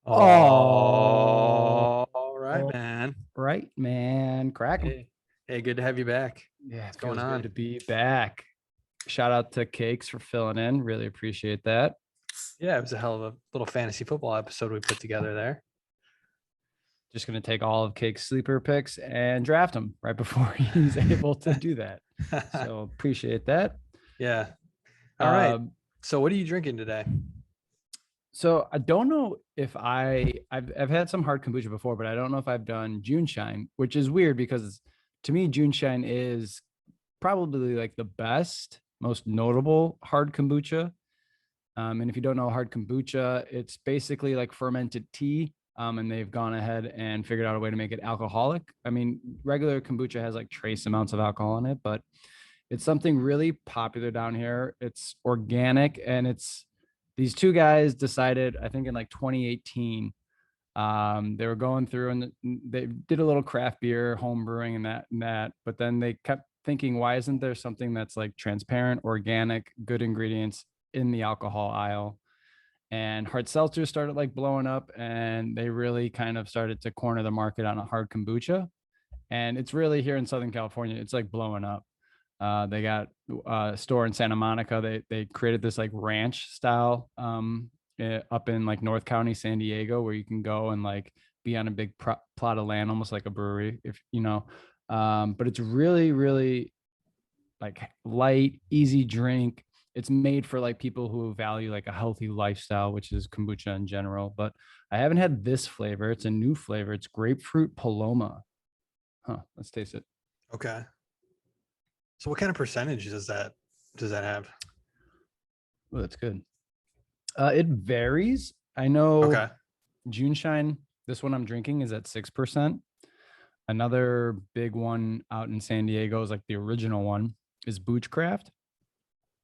Oh, All right, man. right, man. Crack 'em. Hey, good to have you back. Yeah, What's it going feels good on? to be back. Shout out to Cakes for filling in. Really appreciate that. Yeah, it was a hell of a little fantasy football episode we put together there. Just going to take all of Cake's sleeper picks and draft him right before he's able to do that. So appreciate that. Yeah. All right. Um, So what are you drinking today? so I don't know if I've had some hard kombucha before, but I don't know if I've done June Shine, which is weird because to me June Shine is probably like the best, most notable hard kombucha. And if you don't know hard kombucha, it's basically like fermented tea. And they've gone ahead and figured out a way to make it alcoholic. I mean, regular kombucha has like trace amounts of alcohol in it, but it's something really popular down here. It's organic, and it's these two guys decided, I think in like 2018, they were going through and they did a little craft beer, home brewing, and that. But then they kept thinking, why isn't there something that's like transparent, organic, good ingredients in the alcohol aisle? And hard seltzers started like blowing up, and they really kind of started to corner the market on a hard kombucha. And it's really here in Southern California, it's like blowing up. They got a store in Santa Monica. They created this like ranch style up in like North County, San Diego, where you can go and like be on a big plot of land, almost like a brewery, if you know. But it's really, really like light, easy drink. It's made for like people who value like a healthy lifestyle, which is kombucha in general. But I haven't had this flavor. It's a new flavor. It's grapefruit paloma. Huh. Let's taste it. Okay. So what kind of percentage does that have? Oh, that's good. It varies. I know Okay. June Shine, this one I'm drinking is at 6%. Another big one out in San Diego is like the original one is Boochcraft,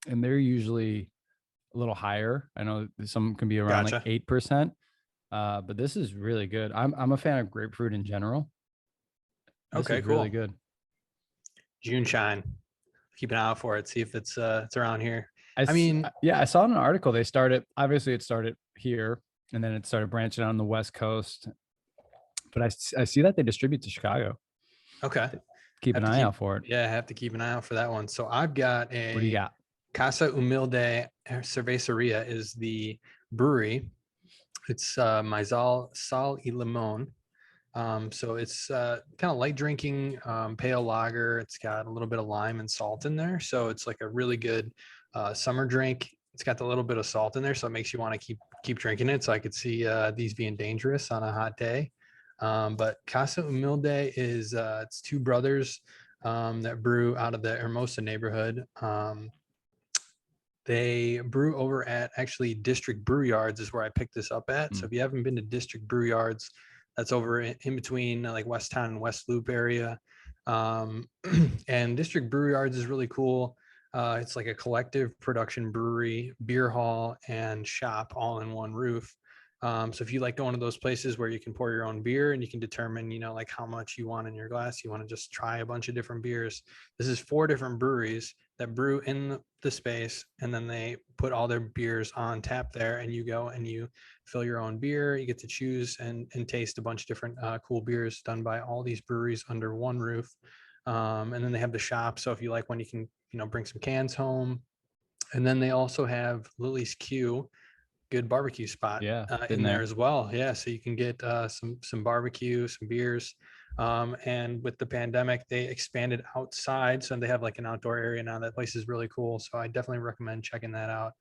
and they're usually a little higher. I know some can be around like Gotcha. 8%. But this is really good. I'm a fan of grapefruit in general. This Okay, is really cool. good. June shine. Keep an eye out for it. See if it's around here. I I mean, yeah, I saw in an article they started. Obviously, it started here, and then it started branching out on the West Coast. But I see that they distribute to Chicago. okay. Keep Have an to eye keep out for it. yeah, I have to keep an eye out for that one. So I've got What do you a got? Casa Humilde Cerveceria is the brewery. It's Maizal Sal y Limon. So it's kind of light drinking, pale lager. It's got a little bit of lime and salt in there. So it's like a really good summer drink. It's got a little bit of salt in there, so it makes you want to keep drinking it. So I could see these being dangerous on a hot day. But Casa Humilde is it's two brothers that brew out of the Hermosa neighborhood. They brew over at actually District Brew Yards is where I picked this up at. So Mm. if you haven't been to District Brew Yards, that's over in between like West Town and West Loop area. Um, and District Brew Yards is really cool. It's like a collective production brewery, beer hall, and shop all in one roof. So if you like going to those places where you can pour your own beer and you can determine, like how much you want in your glass, you want to just try a bunch of different beers. This is 4 different breweries that brew in the space, and then they put all their beers on tap there, and you go and you fill your own beer. You get to choose and taste a bunch of different cool beers done by all these breweries under one roof. And then they have the shop, so if you like one, you can bring some cans home. And then they also have Lily's Q, good barbecue spot Yeah, been in there there. as well. Yeah, so you can get some barbecue, some beers. And with the pandemic, they expanded outside, so they have like an outdoor area now. That place is really cool, so I definitely recommend checking that out.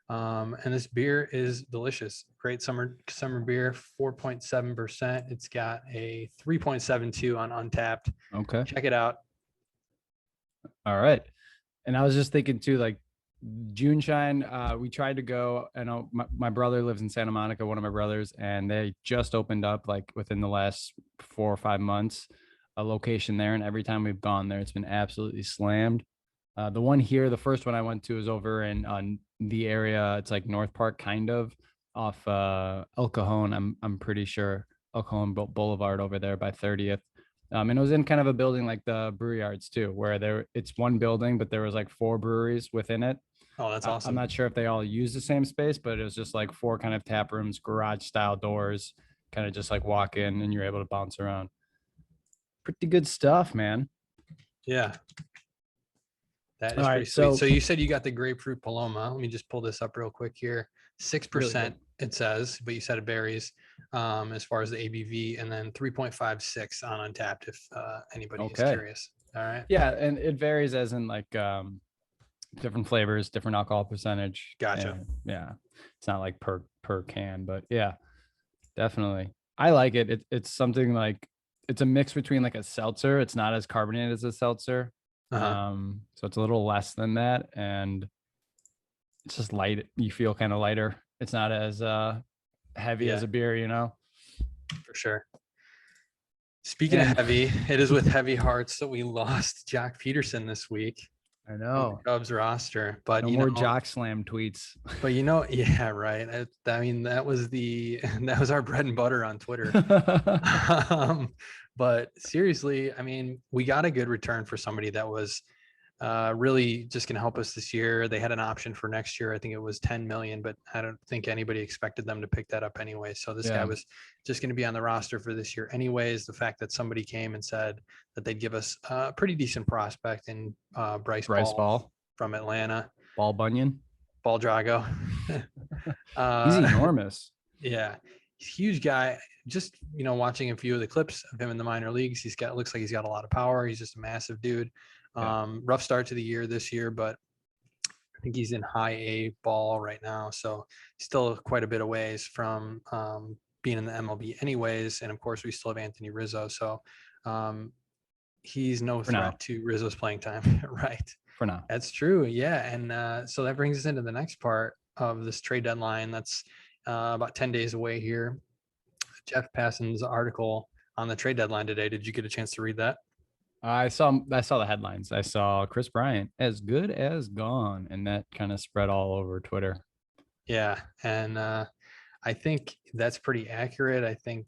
And this beer is delicious. Great summer beer, 4.7%. It's got a 3.72 on Untapped. Okay. Check it out. All right. And I was just thinking too, like June Shine, we tried to go. I know my brother lives in Santa Monica, one of my brothers, and they just opened up like within the last 4 or 5 months a location there. And every time we've gone there, it's been absolutely slammed. The one here, the first one I went to is over in the area. It's like North Park, kind of off El Cajon. I'm pretty sure El Cajon Boulevard over there by 30th. And it was in kind of a building like the brewery yards too, where it's one building, but there was like 4 breweries within it. Oh, that's I'm awesome. not sure if they all use the same space, but it was just like 4 kind of tap rooms, garage style doors, kind of just like walk in and you're able to bounce around. Pretty good stuff, man. Yeah, that All is pretty right, sweet. so So you said you got the grapefruit Paloma. Let me just pull this up real quick here. really 6% good. it says, but you said it varies as far as the ABV, and then 3.56 on Untapped if anybody is Okay. curious. All right. Yeah, and it varies as in like different flavors, different alcohol percentage. Gotcha. And yeah, it's not like per can, but yeah, definitely. I like it. It's something like it's a mix between like a seltzer. It's not as carbonated as a seltzer. Uh-huh. So it's a little less than that. And it's just light. You feel kind of lighter. It's not as heavy as Yeah, a beer, you know? for sure. Speaking of And heavy, it is with heavy hearts that we lost Jack Peterson this week I from the know. Cubs roster. But No more jock slam tweets. yeah, right. I mean, that was the that was our bread and butter on Twitter. But seriously, I mean, we got a good return for somebody that was really just going to help us this year. They had an option for next year. I think it was 10 million, but I don't think anybody expected them to pick that up anyway. So this guy Yeah. was just going to be on the roster for this year anyways. The fact that somebody came and said that they'd give us a pretty decent prospect in Bryce Bryce Ball Ball, from Atlanta, Ball Bunyan. Ball Drago. He's uh, enormous. yeah, he's a huge guy. Just, watching a few of the clips of him in the minor leagues, looks like he's got a lot of power. He's just a massive dude. Yeah. Rough start to the year this year, but I think he's in high A ball right now. So still quite a bit of ways from being in the MLB anyways. And of course, we still have Anthony Rizzo. So he's no For now. threat to Rizzo's playing time. Right. For now. That's true. Yeah. And so that brings us into the next part of this trade deadline. That's about 10 days away here. Jeff Passan's article on the trade deadline today. Did you get a chance to read that? I saw the headlines. I saw Chris Bryant as good as gone, and that kind of spread all over Twitter. Yeah. And I think that's pretty accurate. I think,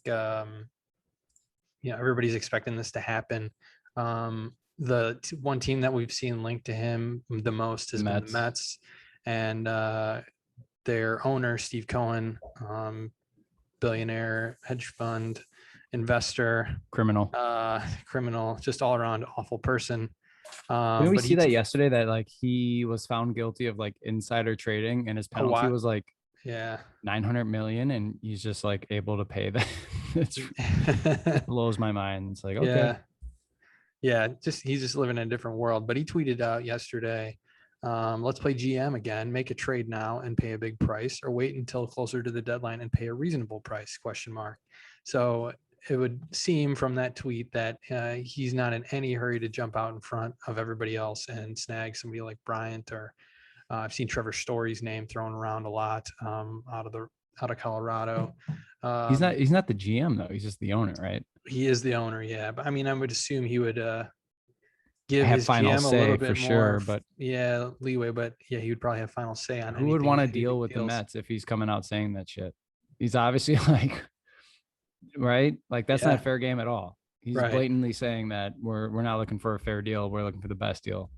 everybody's expecting this to happen. The one team that we've seen linked to him the most has been the Mets, and their owner, Steve Cohen, billionaire, hedge fund investor, Criminal. criminal, just all around awful person. Didn't we But see that yesterday that like he was found guilty of like insider trading and his penalty was like yeah, 900 million and he's just like able to pay that. It blows my mind. It's like, okay. Yeah, he's just living in a different world. But he tweeted out yesterday, let's play GM again, make a trade now and pay a big price, or wait until closer to the deadline and pay a reasonable price, ? So it would seem from that tweet that he's not in any hurry to jump out in front of everybody else and snag somebody like Bryant, or I've seen Trevor Story's name thrown around a lot out of Colorado. He's not the GM though. He's just the owner, right? He is the owner, yeah. But I mean, I would assume he would give Have his final GM a say little for bit sure, more, but leeway. But yeah, he would probably have final say on who would anything, want to any deal big with the deals. Mets if he's coming out saying that shit? He's obviously like, right? Like that's not fair game at all. He's blatantly saying that we're not looking for a fair deal. We're looking for the best deal.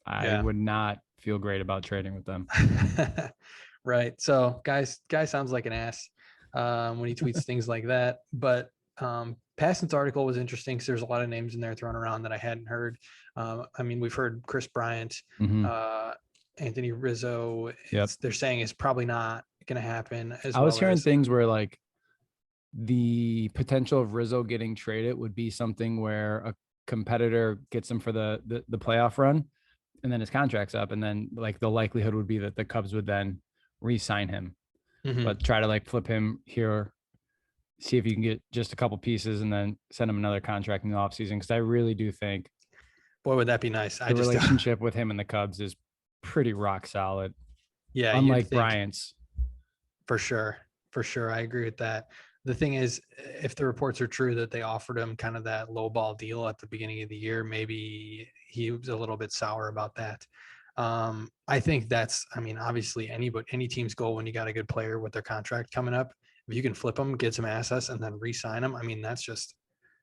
I would not feel great about trading with them. Right. So guy sounds like an ass when he tweets things like that. But Passan's article was interesting because there's a lot of names in there thrown around that I hadn't heard. I mean, we've heard Chris Bryant, Anthony Rizzo. They're saying it's probably not going to happen. I was hearing things where like the potential of Rizzo getting traded would be something where a competitor gets him for the playoff run and then his contract's up. And then like the likelihood would be that the Cubs would then re-sign him, but try to like flip him here, see if you can get just a couple pieces and then send him another contract in the offseason. Cause I really do think, boy, would that be nice. The relationship with him and the Cubs is pretty rock solid. Yeah. Unlike Bryant's. For sure. I agree with that. The thing is, if the reports are true that they offered him kind of that low ball deal at the beginning of the year, maybe he was a little bit sour about that. I think obviously any team's goal when you got a good player with their contract coming up, if you can flip them, get some assets and then re-sign them. I mean, that's just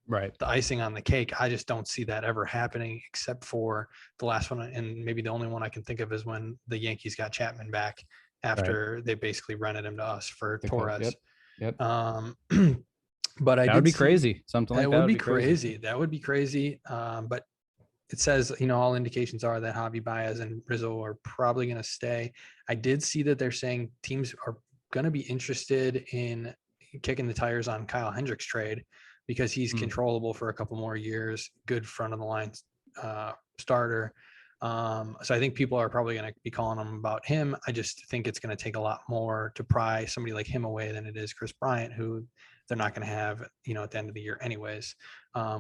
Right. the icing on the cake. I just don't see that ever happening, except for the last one, and maybe the only one I can think of is when the Yankees got Chapman back Right. after they basically rented him to us for The cook. Torres. Yep. Yep. Um, but I That would did be see crazy. Something like it that would would be be crazy. crazy. That would be crazy. But it says, all indications are that Javi Baez and Rizzo are probably going to stay. I did see that they're saying teams are going to be interested in kicking the tires on Kyle Hendricks trade because he's Hmm. controllable for a couple more years, good front of the line starter. So I think people are probably going to be calling him about him. I just think it's going to take a lot more to pry somebody like him away than it is Chris Bryant, who they're not going to have, at the end of the year anyways.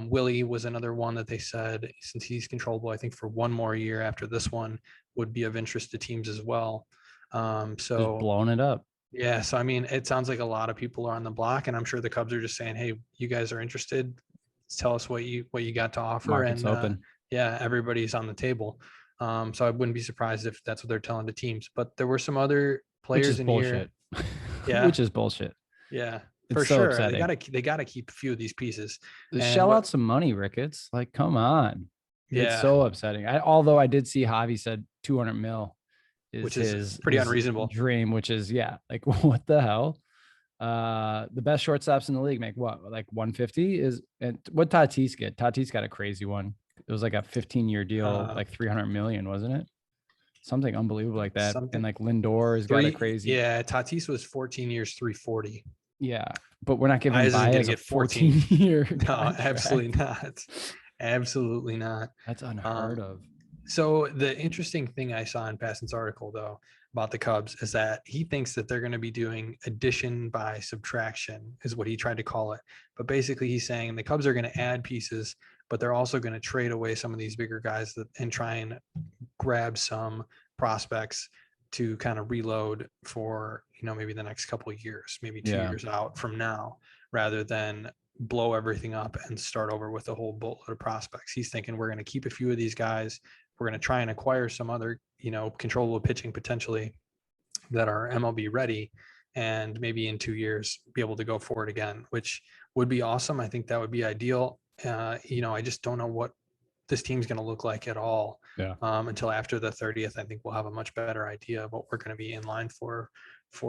Willie was another one that they said, since he's controllable, I think for one more year after this one would be of interest to teams as well. Just So blowing it up. yeah, so I mean, it sounds like a lot of people are on the block, and I'm sure the Cubs are just saying, "Hey, you guys are interested? Tell us what you got to offer." Market's And open. yeah, everybody's on the table. So I wouldn't be surprised if that's what they're telling the teams. But there were some other Which players is in here. bullshit. Yeah, Which is bullshit. yeah, It's for so sure. upsetting. They gotta keep a few of these pieces. Just And shell what? out some money, Ricketts. Like, come on. It's Yeah, so upsetting. Although I did see Javi said 200 mil is which is pretty his unreasonable. dream, which is like what the hell? The best shortstops in the league make what, like 150 is, and what Tatis get? Tatis got a crazy one. It was like a 15-year deal, Uh, like 300 million, wasn't it? Something unbelievable like that. And something like Lindor has got a three. crazy, Yeah, Tatis was 14 years, 340. yeah. But we're not giving Baez isn't going Baez to a get 14. 14-year No, contract. absolutely not. Absolutely not. That's unheard Um, of. so the interesting thing I saw in Passon's article, though, about the Cubs is that he thinks that they're going to be doing addition by subtraction, is what he tried to call it. But basically, he's saying the Cubs are going to add pieces, but they're also going to trade away some of these bigger guys and try and grab some prospects to kind of reload for maybe the next couple of years, maybe 2 years out from now, rather than blow everything up and start over with a whole boatload of prospects. He's thinking we're going to keep a few of these guys. We're going to try and acquire some other, controllable pitching potentially that are MLB ready, and maybe in 2 years be able to go for it again, which would be awesome. I think that would be ideal. I just don't know what this team's going to look like at all Yeah. until after the 30th. I think we'll have a much better idea of what we're going to be in line for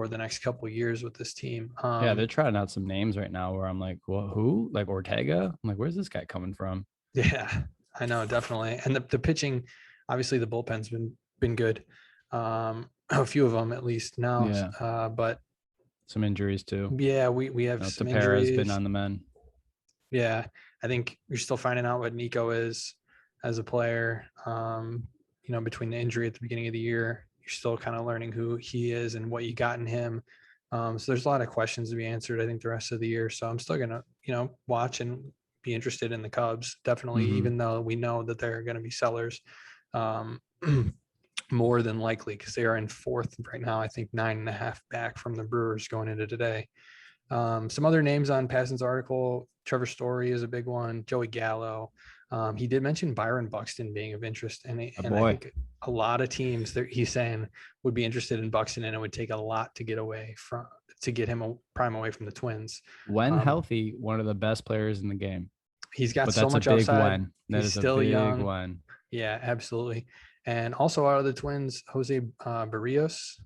the next couple of years with this team. Yeah, they're trying out some names right now where I'm like, well, who? Like Ortega? I'm like, where's this guy coming from? Yeah, I know, definitely. And the pitching, obviously the bullpen's been good. A few of them at least now. Yeah. But Some injuries too. yeah, we have some Tapera has been injuries. on the men. Yeah, I think you're still finding out what Nico is as a player. Between the injury at the beginning of the year, you're still kind of learning who he is and what you got in him. So there's a lot of questions to be answered, I think, the rest of the year. So I'm still gonna, watch and be interested in the Cubs, definitely, Mhm. even though we know that they're going to be sellers, um, more than likely, because they are in fourth right now. I think 9.5 back from the Brewers going into today. Some other names on Passon's article: Trevor Story is a big one. Joey Gallo. He did mention Byron Buxton being of interest, and A I boy. think a lot of teams that he's saying would be interested in Buxton, and it would take a lot to get him a prime away from the Twins. When Um, healthy, one of the best players in the game. he's got But so that's a much big upside. when. That He's is a still big young. when. Yeah, absolutely. And also out of the Twins, Jose Barrios. Is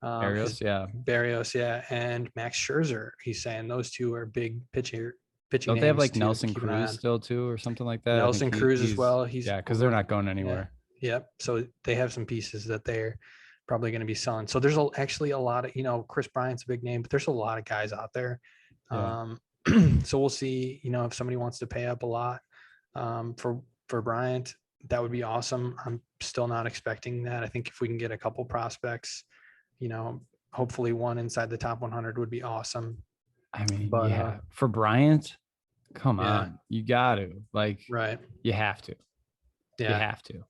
Barrios, yeah. Barrios, yeah, and Max Scherzer. He's saying those two are big pitching Don't they have names like to Nelson keep an eye Cruz on. still too, or something like that? I think Nelson Cruz as he's well. He's yeah, because they're over. not going Yeah, anywhere. yep. So they have some pieces that they're probably going to be selling. So there's actually a lot of Chris Bryant's a big name, but there's a lot of guys out there. Yeah. So we'll see. If somebody wants to pay up a lot for Bryant, that would be awesome. I'm still not expecting that. I think if we can get a couple prospects, hopefully one inside the top 100 would be awesome. I mean, But yeah. For Bryant, come yeah, on. You got to. Like, right. you have to. You Yeah. have to.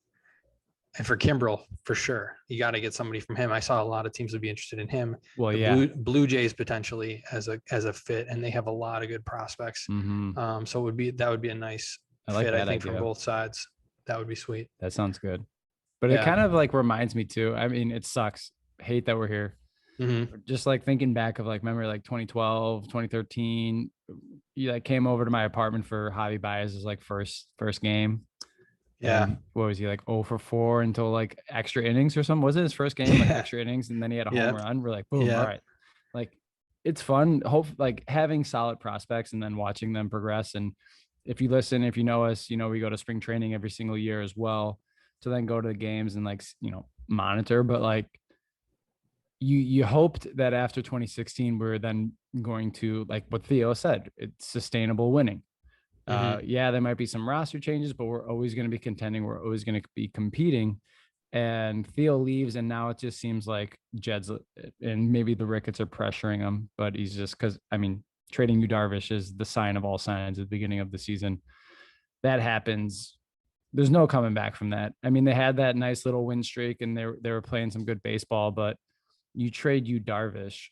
And for Kimbrel, for sure, you got to get somebody from him. I saw a lot of teams would be interested in him. Well, The yeah. Blue Jays potentially as a fit, and they have a lot of good prospects. Mm-hmm. So that would be a nice I like fit, I that think, from idea. both sides. That would be sweet. That sounds good. But it Yeah. kind of like reminds me too. I mean, it sucks. Hate that we're here. Mm-hmm. Just like thinking back of like memory, like 2012, 2013, he like came over to my apartment for Javi Baez's like first game. Yeah. And what was he like 0 for 4 until like extra innings or something? Was it his first game, like Yeah. extra innings, and then he had a home Yep. run? We're like, boom, all Yep. right. Like it's fun. Hope like having solid prospects and then watching them progress. And if you listen, if you know us, you know we go to spring training every single year as well. To then go to the games and like monitor. But like you hoped that after 2016 we're then going to, like what Theo said, it's sustainable winning. Hmm. Yeah, there might be some roster changes, but we're always going to be contending. We're always going to be competing. And Theo leaves, and now it just seems like Jed's and maybe the Ricketts are pressuring him, but he's just because I mean, trading you Darvish is the sign of all signs at the beginning of the season. That happens. There's no coming back from that. I mean, they had that nice little win streak, and they were playing some good baseball, but you trade you Darvish,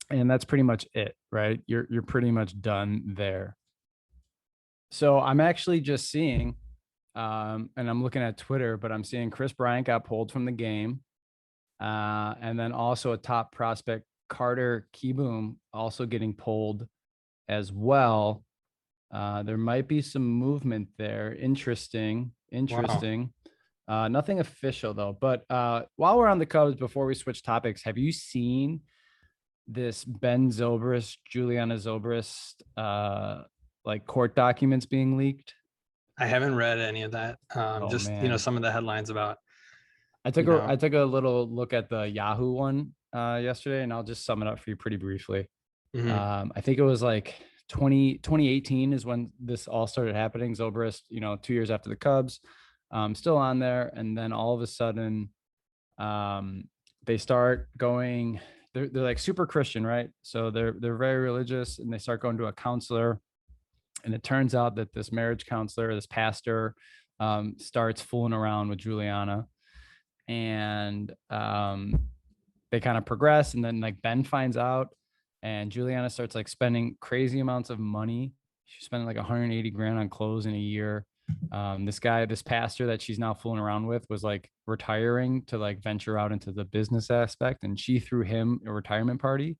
and that's pretty much it, right? You're pretty much done there. So I'm actually just seeing, and I'm looking at Twitter, but I'm seeing Chris Bryant got pulled from the game, and then also a top prospect, Carter Kieboom, also getting pulled as well. There might be some movement there. Interesting, Wow. interesting. Nothing official though. But while we're on the Cubs, before we switch topics, have you seen this Ben Zobrist, Juliana Zobrist, like court documents being leaked? I haven't read any of that. Oh Just, man. some of the headlines about, I you took a know, I took a little look at the Yahoo one yesterday, and I'll just sum it up for you pretty briefly. mhm. I think it was like 2018 is when this all started happening. Zobrist, 2 years after the Cubs, still on there, and then all of a sudden, um, they start going. They're like super Christian, right? So they're very religious, and they start going to a counselor, and it turns out that this marriage counselor, this pastor, starts fooling around with Juliana, and they kind of progress, and then like Ben finds out, and Juliana starts like spending crazy amounts of money. She's spending like 180 grand on clothes in a year. This pastor that she's now fooling around with was like retiring to like venture out into the business aspect, and she threw him a retirement party.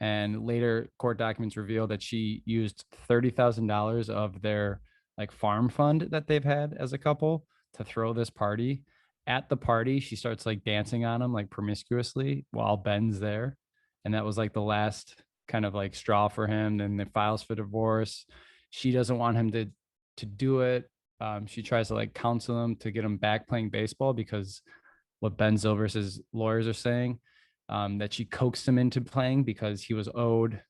And later court documents reveal that she used $30,000 of their like farm fund that they've had as a couple to throw this party. At the party, she starts like dancing on him like promiscuously while Ben's there. And that was like the last kind of like straw for him. Then they files for divorce. She doesn't want him to do it. She tries to like counsel him to get him back playing baseball, because what Ben Zobrist's lawyers are saying, that she coaxed him into playing because he was owed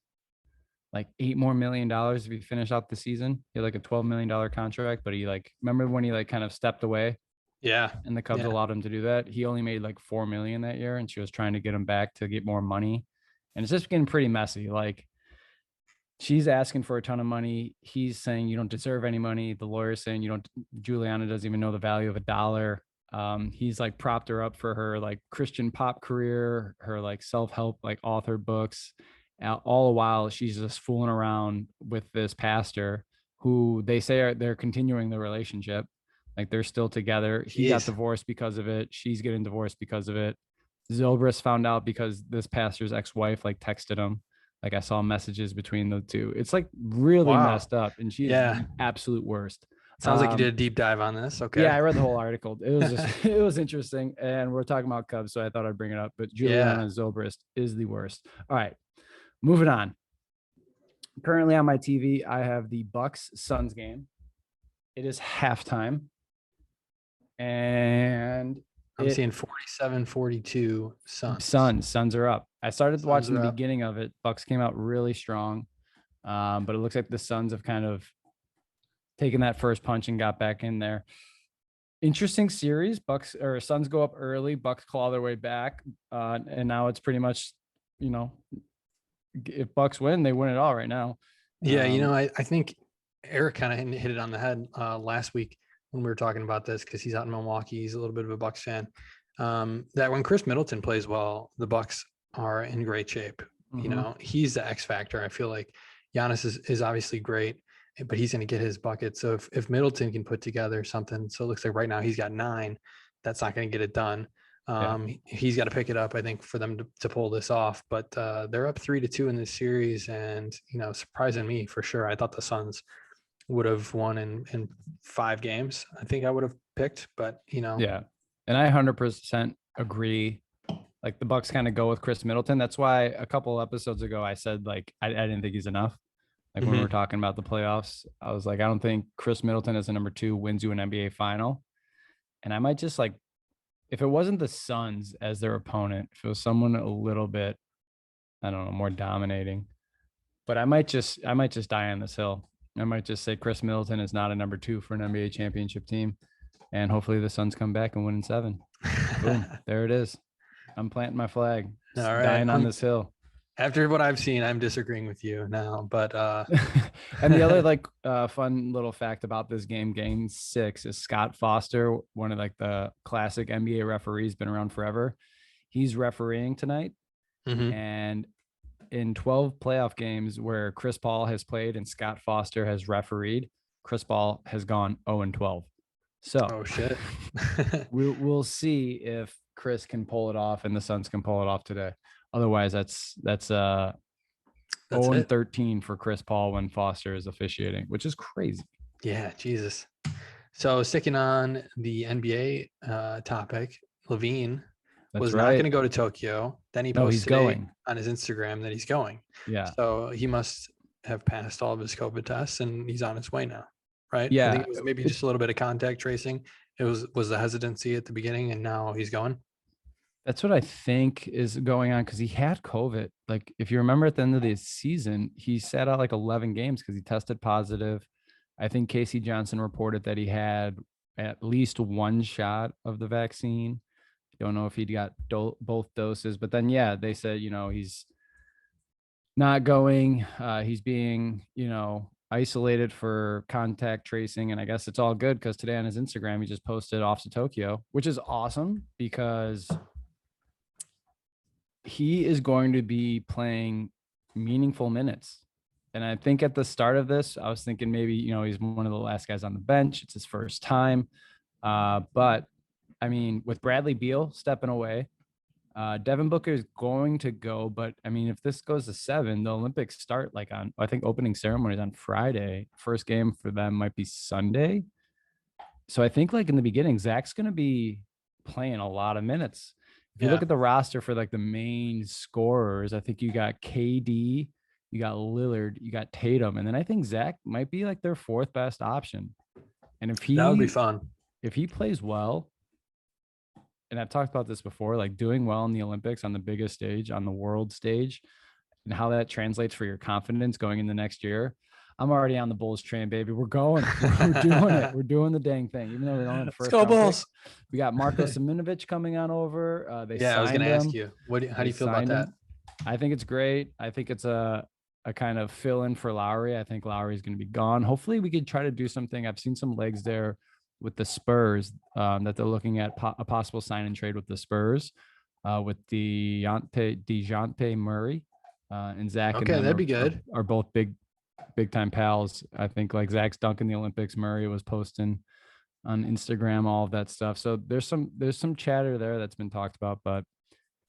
like $8 more million if he finished out the season. He had like a $12 million contract, but he like, remember when he like kind of stepped away Yeah. and the Cubs Yeah. allowed him to do that? He only made like 4 million that year, and she was trying to get him back to get more money. And it's just getting pretty messy. Like she's asking for a ton of money. He's saying you don't deserve any money. The lawyer's saying you don't. Juliana doesn't even know the value of a dollar. He's like propped her up for her like Christian pop career, her like self-help like author books. All the while she's just fooling around with this pastor who they say they're continuing the relationship. Like they're still together. He got Jeez. divorced because of it. She's getting divorced because of it. Zobrist found out because this pastor's ex-wife like texted him. Like I saw messages between the two. It's like really Wow. messed up, and she is Yeah. the absolute worst. Sounds like you did Um, a deep dive on this. yeah, Okay. I read the whole article. It was just it was interesting, and we're talking about Cubs, so I thought I'd bring it up. But Yeah. Juliana Zobrist is the worst. All right, moving on. Currently on my TV, I have the Bucks Suns game. It is halftime, and I'm it seeing 47-42 Suns. Suns are up. I started Suns watching are the up. beginning of it. Bucks came out really strong, but it looks like the Suns have kind of taken that first punch and got back in there. Interesting series. Bucks or Suns go up early. Bucks claw their way back, and now it's pretty much, you know, if Bucks win, they win it all right now. Yeah. I think Eric kind of hit it on the head last week when we were talking about this, because he's out in Milwaukee. He's a little bit of a Bucks fan. That when Chris Middleton plays well, the Bucks are in great shape. Mm-hmm. He's the X factor. I feel like Giannis is obviously great, but he's going to get his bucket. So if Middleton can put together something, so it looks like right now he's got 9, that's not going to get it done. Yeah. He's got to pick it up, I think, for them to pull this off. But they're up 3-2 in this series, and surprising me for sure. I thought the Suns would have won in 5 games. I think I would have picked, but Yeah. And I 100% agree. Like the Bucks kind of go with Chris Middleton. That's why a couple episodes ago I said like I didn't think he's enough. Like when we were mhm. talking about the playoffs, I was like, I don't think Chris Middleton as a number 2 wins you an NBA final. And I might just like, if it wasn't the Suns as their opponent, if it was someone a little bit, I don't know, more dominating, but I might just die on this hill. I might just say Chris Middleton is not a number 2 for an NBA championship team. And hopefully the Suns come back and win in 7. Boom. There it is. I'm planting my flag. All right. Dying on this hill. After what I've seen, I'm disagreeing with you now, but And the other like fun little fact about this game 6, is Scott Foster, one of like the classic NBA referees, been around forever. He's refereeing tonight. mhm. And in 12 playoff games where Chris Paul has played and Scott Foster has refereed, Chris Paul has gone 0-12. So Oh shit. we'll see if Chris can pull it off and the Suns can pull it off today. Otherwise, that's That's 0-13 for Chris Paul when Foster is officiating, which is crazy. Yeah, Jesus. So sticking on the NBA topic, Levine was not going to go to Tokyo. Then he No, he's posted today going on his Instagram that he's going. Yeah. So he must have passed all of his COVID tests and he's on his way now, right? I Yeah. think it was maybe just a little bit of contact tracing. It was the hesitancy at the beginning, and now he's going. That's what I think is going on, because he had COVID. Like, if you remember at the end of the season, he sat out like 11 games because he tested positive. I think Casey Johnson reported that he had at least one shot of the vaccine. Don't know if he got both doses, but then, yeah, they said, he's not going. He's being, isolated for contact tracing. And I guess it's all good because today on his Instagram, he just posted off to Tokyo, which is awesome because he is going to be playing meaningful minutes. And I think at the start of this, I was thinking maybe, he's one of the last guys on the bench. It's his first time. But I mean, with Bradley Beal stepping away, Devin Booker is going to go. But I mean, if this goes to 7, the Olympics start like on, I think opening ceremony is on Friday. First game for them might be Sunday. So I think like in the beginning, Zach's going to be playing a lot of minutes. If you look at the roster for like the main scorers, I think you got KD, you got Lillard, you got Tatum, and then I think Zach might be like their 4th best option. And that would be fun. If he plays well, and I've talked about this before, like doing well in the Olympics on the biggest stage, on the world stage, and how that translates for your confidence going in the next year. I'm already on the Bulls train, baby. We're going. We're doing it. We're doing the dang thing. Even though we don't have the first. Let's go Bulls. We got Marko Simonovic coming on over. I was going to ask you, how do you feel about that? I think it's great. I think it's a kind of fill in for Lowry. I think Lowry is going to be gone. Hopefully we could try to do something. I've seen some legs there with the Spurs that they're looking at a possible sign and trade with the Spurs with DeJounte Murray and Zach. Okay, that'd be good. Are both big time pals. I think like Zach's dunking the Olympics. Murray was posting on Instagram, all of that stuff. So there's some chatter there that's been talked about. But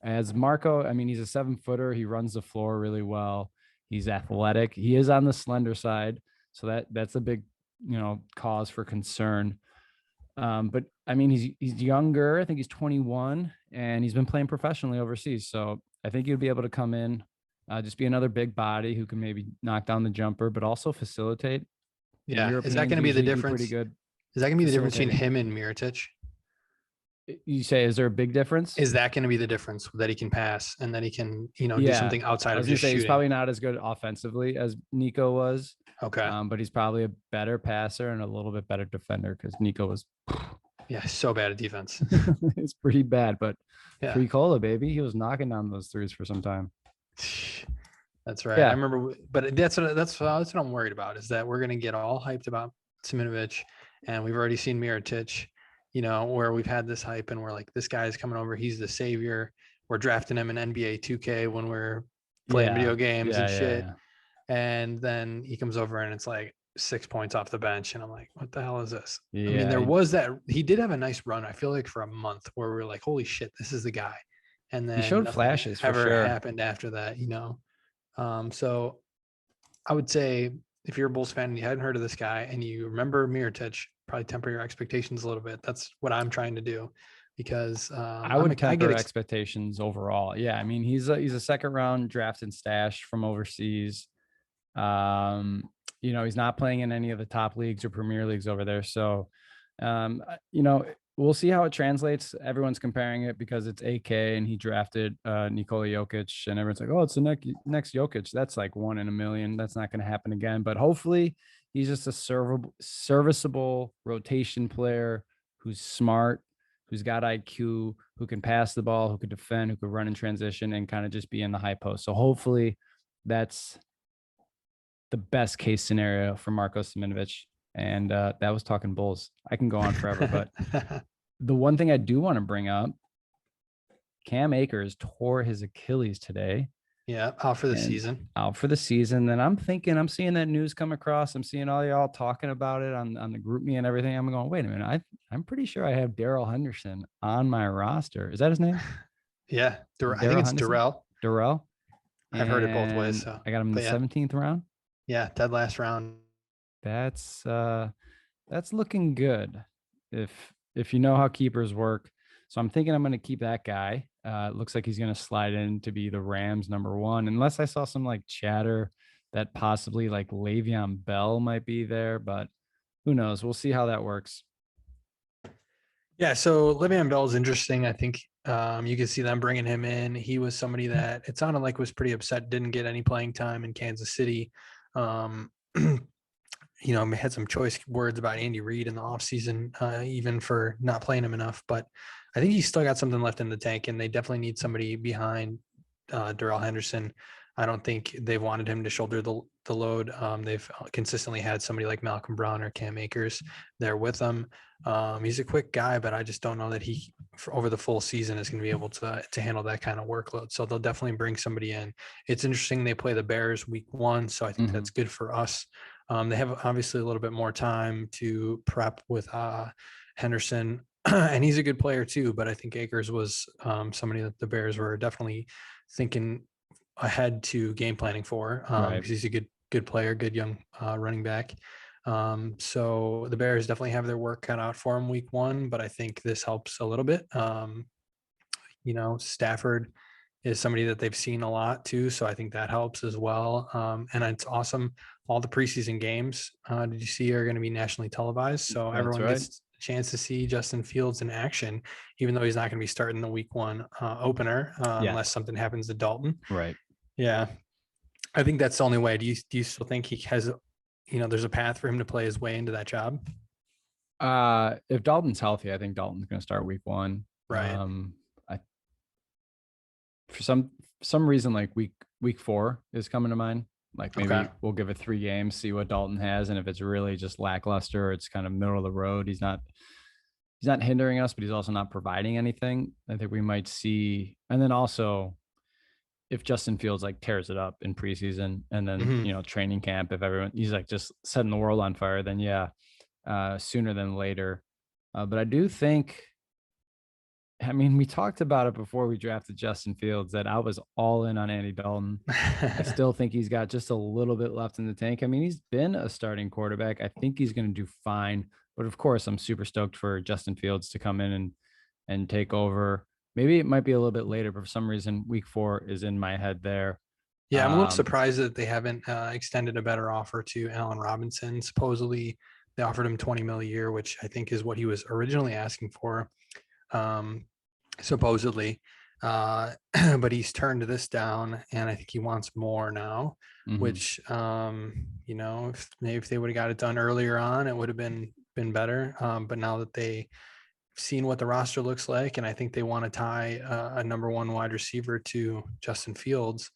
as Marko, I mean, he's a 7-footer. He runs the floor really well. He's athletic. He is on the slender side. So that's a big, cause for concern. But I mean, he's younger. I think he's 21 and he's been playing professionally overseas. So I think he'll be able to come in, just be another big body who can maybe knock down the jumper, but also facilitate. Yeah. Is that going to be the difference? Pretty good. Is that going to be the difference between him and Mirotic? You say, is there a big difference? Is that going to be the difference, that he can pass and that he can, do something outside of just shooting? He's probably not as good offensively as Nico was. Okay. But he's probably a better passer and a little bit better defender because Nico was. So bad at defense. It's pretty bad, but pre-Cola, baby, he was knocking down those threes for some time. That's right. Yeah. I remember, but that's what I'm worried about, is that we're going to get all hyped about Simonovic, and we've already seen Mirotic, where we've had this hype and we're like, this guy's coming over. He's the savior. We're drafting him in NBA 2K when we're playing video games and shit. And then he comes over and it's like, 6 points off the bench. And I'm like, what the hell is this? I mean, Yeah, there was that, he did have a nice run, I feel like, for a month where we were like, holy shit, this is the guy. And he then showed nothing flashes for ever sure. happened after that, So I would say if you're a Bulls fan and you hadn't heard of this guy and you remember Mirotic, probably temper your expectations a little bit. That's what I'm trying to do because I would I get temper expectations overall. Yeah, I mean he's a second round drafted stash from overseas. Um, he's not playing in any of the top leagues or premier leagues over there. So, we'll see how it translates. Everyone's comparing it because it's AK and he drafted Nikola Jokic, and everyone's like, oh, it's the next Jokic. That's like 1 in a million. That's not going to happen again. But hopefully, he's just a serviceable rotation player who's smart, who's got IQ, who can pass the ball, who could defend, who could run in transition, and kind of just be in the high post. So hopefully, that's the best case scenario for Marko Simonovic. And that was talking Bulls. I can go on forever, but it. the one thing I do want to bring up, Cam Akers tore his Achilles today Yeah, out for the and season. out for the season. Then I'm seeing that news come across. I'm seeing all y'all talking about it on the group me and everything. I'm going, wait a minute. I'm pretty sure I have Darrell Henderson on my roster. Is that his name? Yeah, I think Darrell it's Henderson? Durrell. Darrell. I've heard it both ways. And So, I got him in the but yeah, 17th round. yeah, dead last round. That's that's looking good if you know how keepers work. So I'm thinking I'm going to keep that guy. It looks like he's going to slide in to be the Rams number one, unless I saw some like chatter that possibly like Le'Veon Bell might be there, but who knows? We'll see how that works. Yeah, so Le'Veon Bell is interesting. I think you can see them bringing him in. He was somebody that it sounded like was pretty upset, didn't get any playing time in Kansas City. Um, had some choice words about Andy Reid in the offseason, even for not playing him enough. But I think he's still got something left in the tank, and they definitely need somebody behind Darrell Henderson. I don't think they've wanted him to shoulder the load. They've consistently had somebody like Malcolm Brown or Cam Akers there with them. He's a quick guy, but I just don't know that he, for over the full season, is going to be able to handle that kind of workload. So they'll definitely bring somebody in. It's interesting. They play the Bears week 1, so I think that's good for us. They have obviously a little bit more time to prep with Henderson, and he's a good player too. But I think Akers was somebody that the Bears were definitely thinking ahead to game planning for, Right. because he's a good player, good young running back. So the Bears definitely have their work cut out for him week 1, but I think this helps a little bit. Stafford is somebody that they've seen a lot too, so I think that helps as well. And it's awesome. All the preseason games, did you see, are going to be nationally televised, so That's everyone right. gets a chance to see Justin Fields in action, even though he's not going to be starting the week 1 opener Yeah. unless something happens to Dalton. Right. Yeah, I think that's the only way. Do you still think he has, there's a path for him to play his way into that job? If Dalton's healthy, I think Dalton's going to start week 1. Right. I for some reason like week 4 is coming to mind. Like Okay. maybe we'll give it 3 games, see what Dalton has, and if it's really just lackluster, it's kind of middle of the road. He's not hindering us, but he's also not providing anything. I think we might see, and then also if Justin Fields like tears it up in preseason and then Mhm. training camp, if everyone he's like just setting the world on fire, then yeah, sooner than later. But I do think, I mean, we talked about it before we drafted Justin Fields that I was all in on Andy Dalton. I still think he's got just a little bit left in the tank. I mean, he's been a starting quarterback. I think he's going to do fine. But of course, I'm super stoked for Justin Fields to come in and take over. Maybe it might be a little bit later, but for some reason, week 4 is in my head there. Yeah, I'm a little Um, surprised that they haven't extended a better offer to Allen Robinson. Supposedly, they offered him 20 mil a year, which I think is what he was originally asking for. Um, supposedly, but he's turned this down, and I think he wants more now. mhm. Which, if maybe if they would have got it done earlier on, it would have been better. But now that they seen what the roster looks like, and I think they want to tie a number 1 wide receiver to Justin Fields.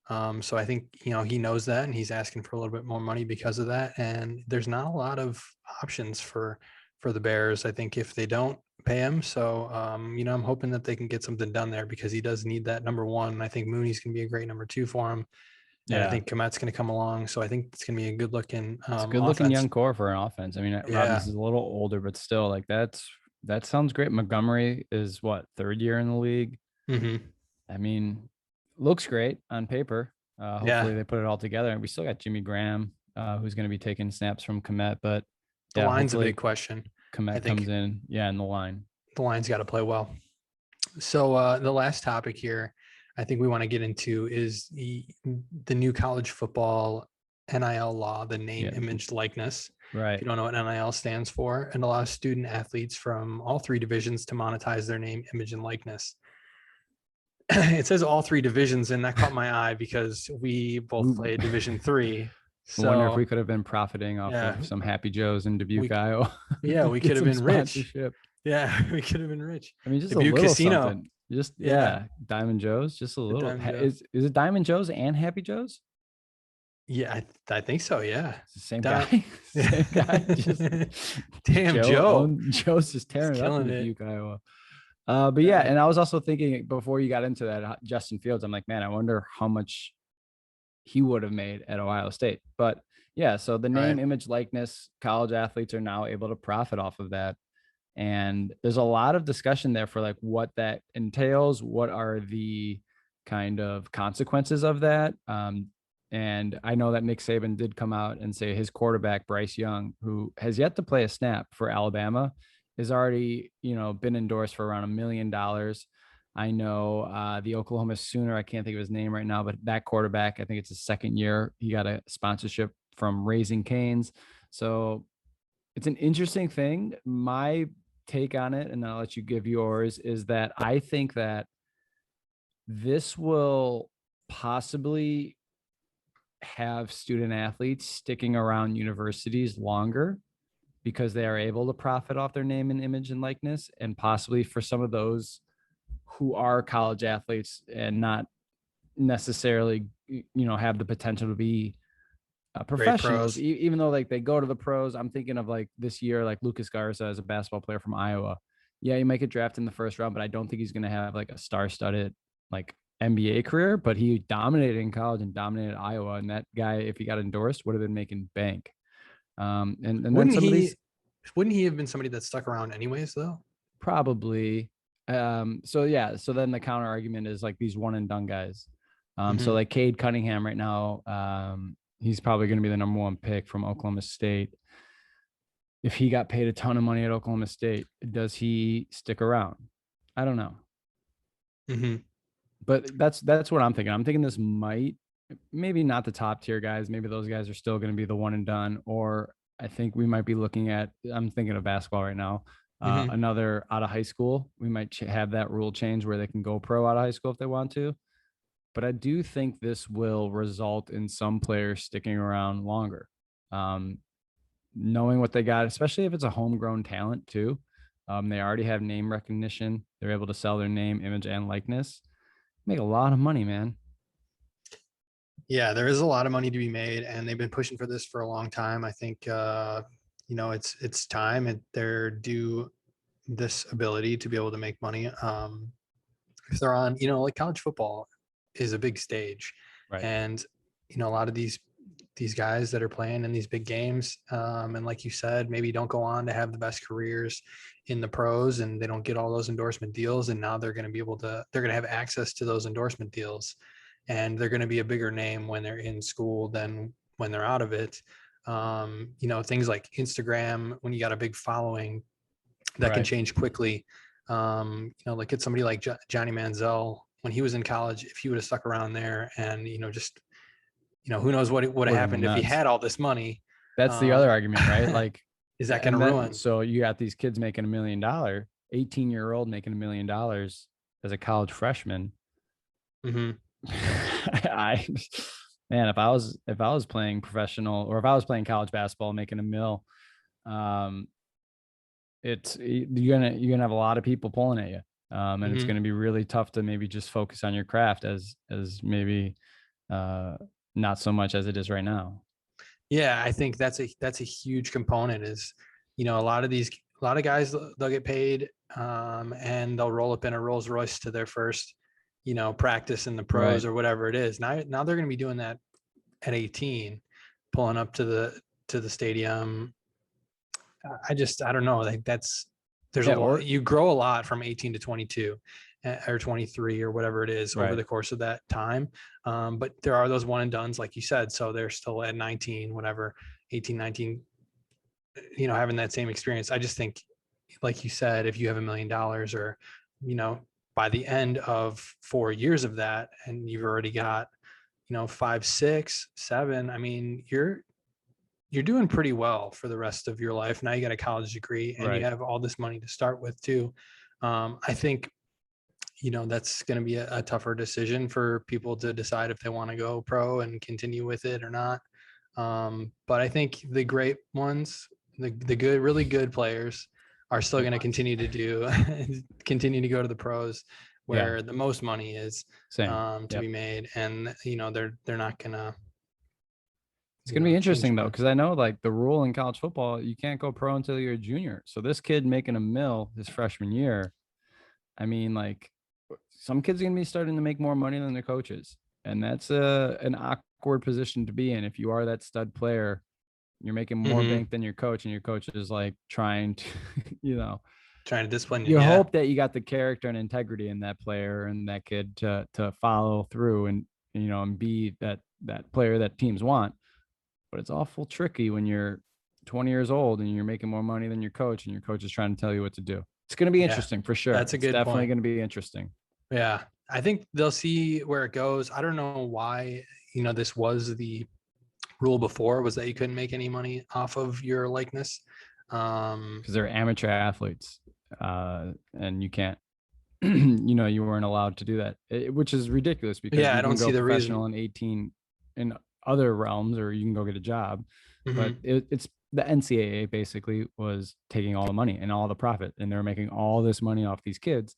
So I think, he knows that, and he's asking for a little bit more money because of that. And there's not a lot of options for the Bears, I think, if they don't pay him. So, I'm hoping that they can get something done there because he does need that number 1. I think Mooney's going to be a great number 2 for him. And I Yeah. think Komet's going to come along. So I think it's going to be a good looking It's a good looking offense. young core for an offense. I mean, Yeah. Robbins is a little older, but still, like that sounds great. Montgomery is what, third year in the league. Hmm. I mean, looks great on paper. Yeah. Hopefully they put it all together. And we still got Jimmy Graham, who's going to be taking snaps from Komet. But The yeah, line's a big hopefully question. I Komet comes think in. Yeah, in the line. the line's got to play well. So the last topic here, I think we want to get into is the new college football NIL law, the name, Yeah, image, likeness. If right. you don't know what NIL stands for, and allows student athletes from all three divisions to monetize their name, image, and likeness. It says all three divisions, and that caught my eye because we both We, play Division III. I wonder if we So could have been profiting off yeah, of some Happy Joes in we Dubuque, Iowa. we Get could have some been rich. sponsorship. Yeah, we could have been rich. I mean, just a Dubuque little Casino. something. Just Yeah, yeah, Diamond Joe's, just a the little. Diamond Joe. Is it Diamond Joe's and Happy Joe's? Yeah, I think so. Yeah. It's the same Di- guy. Same guy. Just Damn, Joe. Joe's just He's tearing it up in killing it. Dubuque, Iowa. But yeah, Yeah. and I was also thinking before you got into that, Justin Fields. I'm like, man, I wonder how much he would have made at Ohio State. But yeah, so the Right. name, image, likeness, college athletes are now able to profit off of that. And there's a lot of discussion there for like what that entails, what are the kind of consequences of that. And I know that Nick Saban did come out and say his quarterback, Bryce Young, who has yet to play a snap for Alabama, is already, been endorsed for around $1 million. I know the Oklahoma Sooner, I can't think of his name right now, but that quarterback, I think it's his second year. He got a sponsorship from Raising Canes. So it's an interesting thing. My take on it, and then I'll let you give yours, is that I think that this will possibly have student athletes sticking around universities longer because they are able to profit off their name and image and likeness. And possibly for some of those who are college athletes and not necessarily, have the potential to be Great professionals, pros. even though like they go to the pros. I'm thinking of like this year, like Lucas Garza as a basketball player from Iowa. Yeah, he might get drafted in the first round, but I don't think he's going to have like a star-studded like NBA career. But he dominated in college and dominated Iowa, and that guy, if he got endorsed, would have been making bank. And then Wouldn't some of he these wouldn't he have been somebody that stuck around anyways though? probably. So yeah, so then the counter argument is like these one and done guys. So Hmm. like Cade Cunningham right now, he's probably going to be the number one pick from Oklahoma State. If he got paid a ton of money at Oklahoma State, does he stick around? I don't know. Hmm. But that's what I'm thinking. I'm thinking this might, maybe not the top tier guys. Maybe those guys are still going to be the one and done. Or I think we might be looking at, I'm thinking of basketball right now, Hmm. another out of high school. We might have that rule change where they can go pro out of high school if they want to. But I do think this will result in some players sticking around longer. Um, Knowing what they got, especially if it's a homegrown talent too. They already have name recognition. They're able to sell their name, image, and likeness. Make a lot of money, man. Yeah, there is a lot of money to be made, and they've been pushing for this for a long time. I think it's time, and they're due this ability to be able to make money. If they're on, like college football is a big stage, Right. and a lot of these guys that are playing in these big games, and like you said, maybe don't go on to have the best careers in the pros, and they don't get all those endorsement deals, and now they're going to have access to those endorsement deals, and they're going to be a bigger name when they're in school than when they're out of it. Things like Instagram, when you got a big following, that can Right. change quickly. Look at somebody like Johnny Manziel when he was in college. If he would have stuck around there, and who knows what would have Would have been happened if he nuts. had all this money. That's the other Um, argument, right? Like, is that going to and then ruin? so you got these kids making $1 million, 18-year-old making $1 million as a college freshman. Mm-hmm. I man, if I was playing professional, or if I was playing college basketball making $1 million, um, you're gonna have a lot of people pulling at you. And it's Mm-hmm. going to be really tough to maybe just focus on your craft as maybe uh, not so much as it is right now. Yeah, I think that's a huge component. Is a lot of guys, they'll get paid, and they'll roll up in a Rolls Royce to their first practice in the pros Right. or whatever it is. Now they're going to be doing that at 18, pulling up to the stadium. I don't know. Like there's a Yeah, lot, or you grow a lot from 18 to 22 or 23 or whatever it is over right. the course of that time. But there are those one and dones, like you said. So they're still at 19, whatever, 18, 19, having that same experience. I just think, like you said, if you have $1 million or, by the end of 4 years of that, and you've already got, 5, 6, 7, I mean, you're doing pretty well for the rest of your life. Now you got a college degree and you Right. have all this money to start with too. I think, that's going to be a tougher decision for people to decide if they want to go pro and continue with it or not. But I think the great ones, the good, really good players are still Good going to ones. continue to go to the pros Yeah. where the most money is Same. to Yep. be made. And, they're not going to, It's going to be change interesting though, much. because I know like the rule in college football, you can't go pro until you're a junior. So this kid making a mill his freshman year, I mean, like some kids are going to be starting to make more money than their coaches. And that's an awkward position to be in. If you are that stud player, you're making more Mhm. bank than your coach, and your coach is like trying to, you know, Trying to discipline you. you Yeah. hope that you got the character and integrity in that player and that kid to follow through and, and be that player that teams want. But it's awful tricky when you're 20 years old and you're making more money than your coach and your coach is trying to tell you what to do. It's going to be Yeah. interesting for sure. That's a It's good definitely point. going to be interesting. Yeah. I think they'll see where it goes. I don't know why, this was the rule before, was that you couldn't make any money off of your likeness. Because they're amateur athletes, and you can't, you weren't allowed to do that, which is ridiculous because Yeah, you I can don't go see the reason. professional in 18 in other realms, or you can go get a job. But Hmm. it's the NCAA basically was taking all the money and all the profit, and they were making all this money off these kids.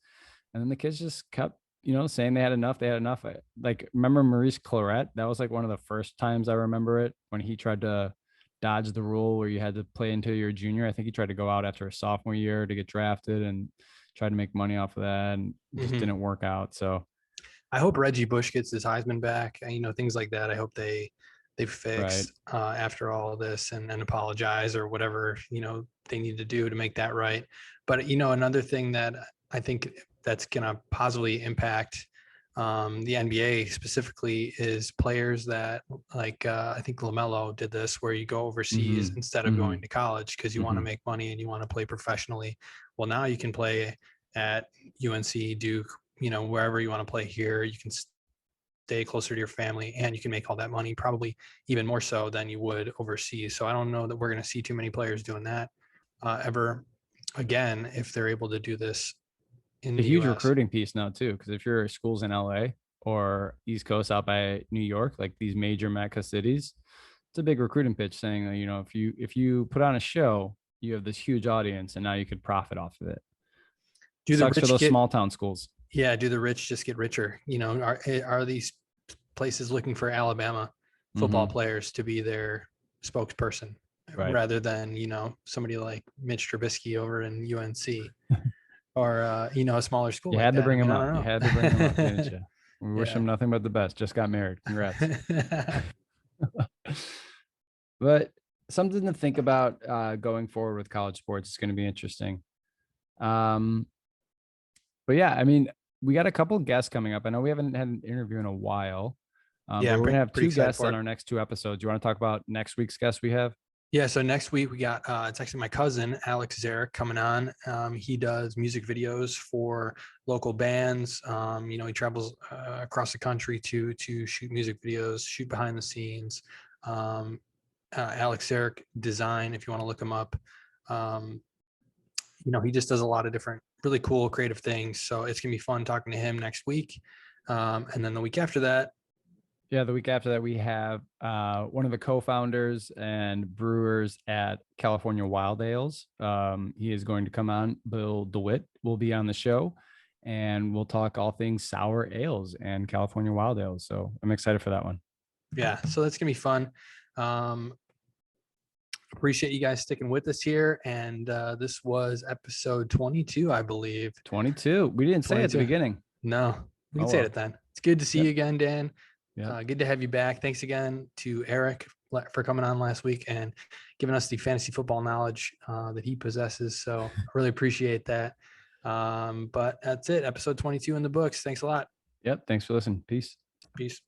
And then the kids just kept, saying they had enough. They had enough. Like, remember Maurice Claret? That was like one of the first times I remember it when he tried to dodge the rule where you had to play until you're a junior. I think he tried to go out after a sophomore year to get drafted and tried to make money off of that, and it just Hmm. didn't work out. So, I hope Reggie Bush gets his Heisman back. Things like that. I hope they right. fix after all of this and apologize or whatever they need to do to make that right. But another thing that I think that's going to positively impact the NBA specifically is players that like I think LaMelo did this, where you go overseas Mm-hmm. instead of going Mm-hmm. to college because you want to Mm-hmm. make money and you want to play professionally. Well, now you can play at UNC, Duke, wherever you want to play here. You can stay closer to your family and you can make all that money, probably even more so than you would overseas. So I don't know that we're going to see too many players doing that ever again if they're able to do this in A the huge US. recruiting piece now too, because if your school's in LA or East Coast out by New York, like these major Mecca cities, it's a big recruiting pitch saying, if you put on a show, you have this huge audience, and now you could profit off of it. Do the Sucks for rich those get small town schools. Yeah, do the rich just get richer? Are these places looking for Alabama football Mm-hmm. players to be their spokesperson Right. rather than, somebody like Mitch Trubisky over in UNC or a smaller school You like had to that? I bring him mean, I up. You had to bring him up, didn't don't know. you? We wish Yeah. him nothing but the best. Just got married. Congrats. But something to think about going forward with college sports is going to be interesting. Um, but yeah, I mean, we got a couple guests coming up. I know we haven't had an interview in a while, Yeah, but I'm we're gonna have pretty two excited guests for on it. our next two episodes. You want to talk about next week's guest we have? Yeah, so next week we got it's actually my cousin Alex Zarek coming on. He does music videos for local bands. He travels across the country to shoot music videos, shoot behind the scenes. Um, Alex Zarek Design, if you want to look him up. Um, he just does a lot of different really cool creative things. So it's gonna be fun talking to him next week. And then the week after that, Yeah, the week after that, we have one of the co-founders and brewers at California Wild Ales. He is going to come on. Bill DeWitt will be on the show, and we'll talk all things sour ales and California Wild Ales. So I'm excited for that one. yeah, so that's gonna be fun. Um, Appreciate you guys sticking with us here. And this was episode 22, I believe. 22. We didn't say at the 22. beginning. No, we can Oh say well. it then. It's good to see Yep. you again, Dan. Yeah. Good to have you back. Thanks again to Eric for coming on last week and giving us the fantasy football knowledge that he possesses. So I really appreciate that. But that's it. Episode 22 in the books. Thanks a lot. Yep. Thanks for listening. Peace. Peace.